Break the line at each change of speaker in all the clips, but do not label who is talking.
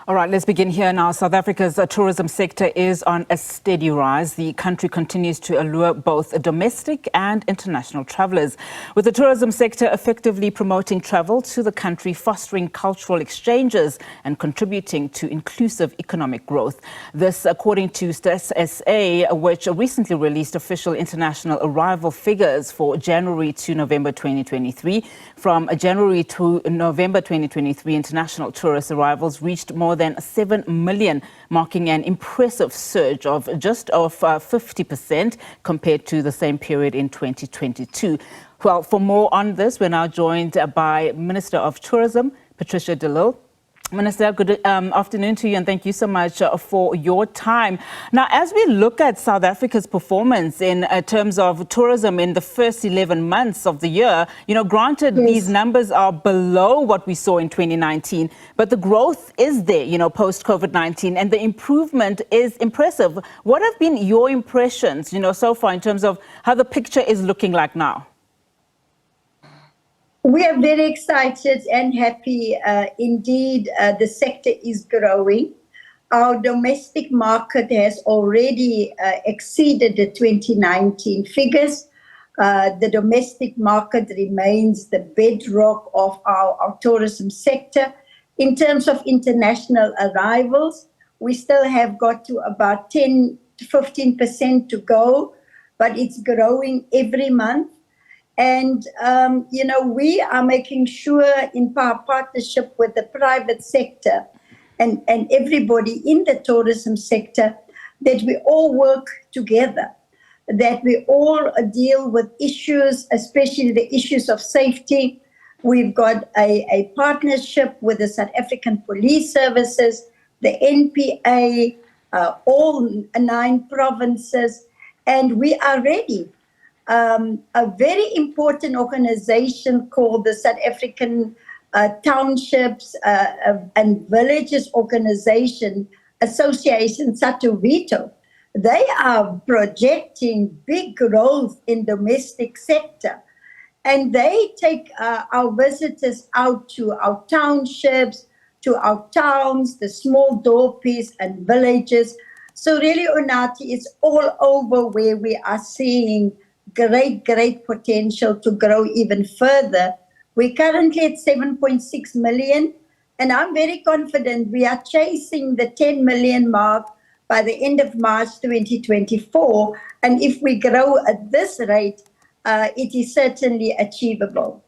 All right, let's begin here now. South Africa's tourism sector is on a steady rise. The country continues to allure both domestic and international travellers, with the tourism sector effectively promoting travel to the country, fostering cultural exchanges and contributing to inclusive economic growth. This, according to SABC, which recently released official international arrival figures for January to November 2023. From January to November 2023, international tourist arrivals reached more than 7 million, marking an impressive surge of just over 50% compared to the same period in 2022. Well, for more on this, we're now joined by Minister of Tourism, Patricia de Lille. Minister, good afternoon to you, and thank you so much for your time. Now, as we look at South Africa's performance in terms of tourism in the first 11 months of the year, granted, yes, these numbers are below what we saw in 2019, but the growth is there, post-COVID-19, and the improvement is impressive. What have been your impressions, so far in terms of how the picture is looking like now?
We are very excited and happy. Indeed, the sector is growing. Our domestic market has already exceeded the 2019 figures. The domestic market remains the bedrock of our tourism sector. In terms of international arrivals, we still have got to about 10 to 15% to go, but it's growing every month. And, we are making sure in partnership with the private sector and everybody in the tourism sector that we all work together, that we all deal with issues, especially the issues of safety. We've got a partnership with the South African Police Services, the NPA, all 9 provinces, and we are ready. A very important organization called the South African Townships and Villages Association, SATOVITO. They are projecting big growth in domestic sector, and they take our visitors out to our townships, to our towns, the small dorpies and villages. So really, Unati, it's all over where we are seeing great potential to grow even further. We're currently at 7.6 million, and I'm very confident we are chasing the 10 million mark by the end of March 2024. And if we grow at this rate, it is certainly achievable.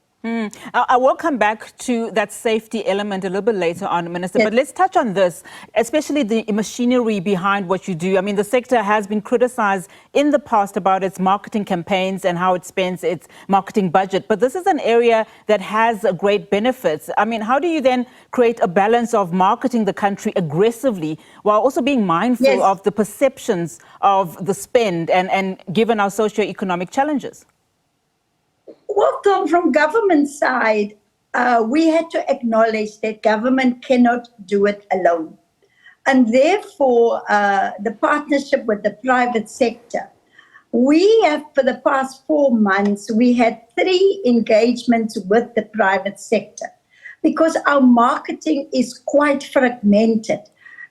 I will come back to that safety element a little bit later on, Minister, but let's touch on this, especially the machinery behind what you do. I mean, the sector has been criticized in the past about its marketing campaigns and how it spends its marketing budget, but this is an area that has great benefits. I mean, how do you then create a balance of marketing the country aggressively while also being mindful of the perceptions of the spend and given our socio-economic challenges?
Well, from government side, we had to acknowledge that government cannot do it alone. And therefore, the partnership with the private sector, we have, for the past 4 months, we had 3 engagements with the private sector because our marketing is quite fragmented.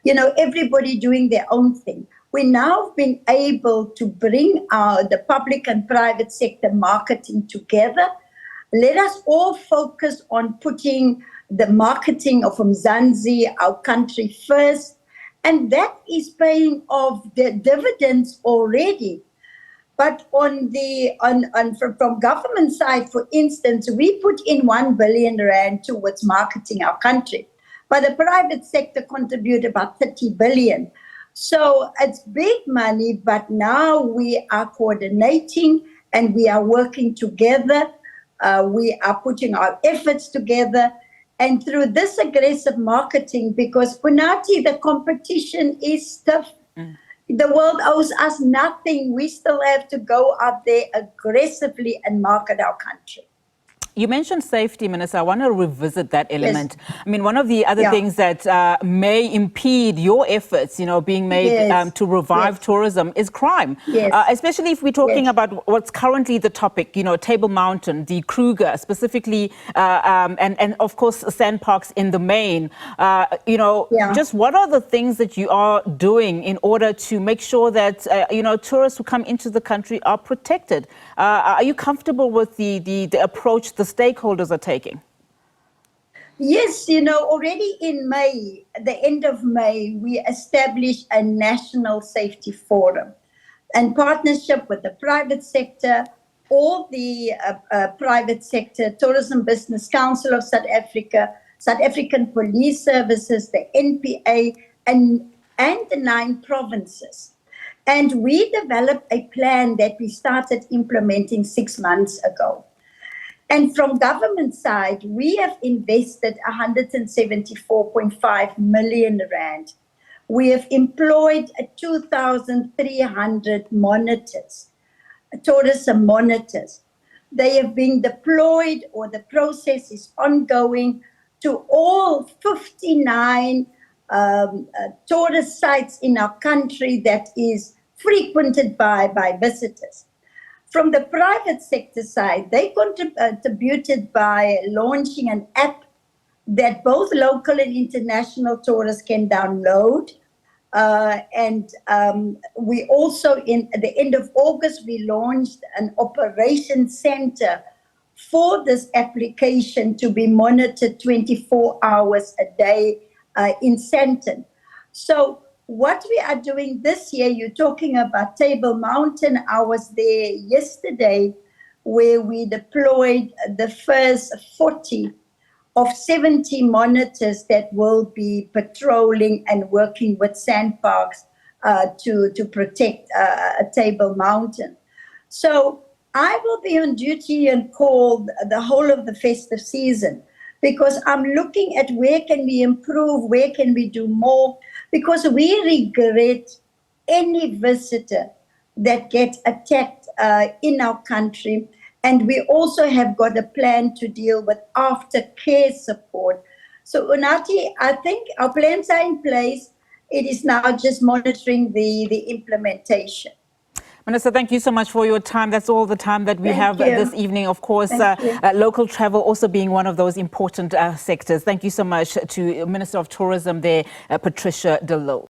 Everybody doing their own thing. We now have been able to bring the public and private sector marketing together. Let us all focus on putting the marketing of Mzansi, our country, first. And that is paying off the dividends already. But from government side, for instance, we put in 1 billion rand towards marketing our country. But the private sector contributed about 30 billion. So it's big money, but now we are coordinating and we are working together. We are putting our efforts together. And through this aggressive marketing, because Punati, the competition is stiff. The world owes us nothing. We still have to go out there aggressively and market our country.
You mentioned safety, Minister. I want to revisit that element.
Yes.
I mean, one of the other things that may impede your efforts, being made to revive tourism is crime.
Yes.
Especially if we're talking about what's currently the topic, Table Mountain, the Kruger specifically, and of course, sand parks in the main. Just what are the things that you are doing in order to make sure that, tourists who come into the country are protected? Are you comfortable with the approach the stakeholders are taking?
Yes, already in May, the end of May, we established a national safety forum in partnership with the private sector, all the private sector, Tourism Business Council of South Africa, South African Police Services, the NPA, and the 9 provinces. And we developed a plan that we started implementing 6 months ago. And from government side, we have invested 174.5 million rand. We have employed 2,300 monitors, tourism monitors. They have been deployed, or the process is ongoing, to all 59 tourist sites in our country that is frequented by visitors. From the private sector side, they contributed by launching an app that both local and international tourists can download. We also, at the end of August, we launched an operation center for this application to be monitored 24 hours a day in Sandton. So what we are doing this year, you're talking about Table Mountain. I was there yesterday, where we deployed the first 40 of 70 monitors that will be patrolling and working with sand parks to protect Table Mountain. So I will be on duty and call the whole of the festive season, because I'm looking at where can we improve, where can we do more, because we regret any visitor that gets attacked in our country. And we also have got a plan to deal with aftercare support. So Unathi, I think our plans are in place. It is now just monitoring the implementation.
Minister, thank you so much for your time. That's all the time that we have this evening. Of course, local travel also being one of those important sectors. Thank you so much to Minister of Tourism there, Patricia de Lille.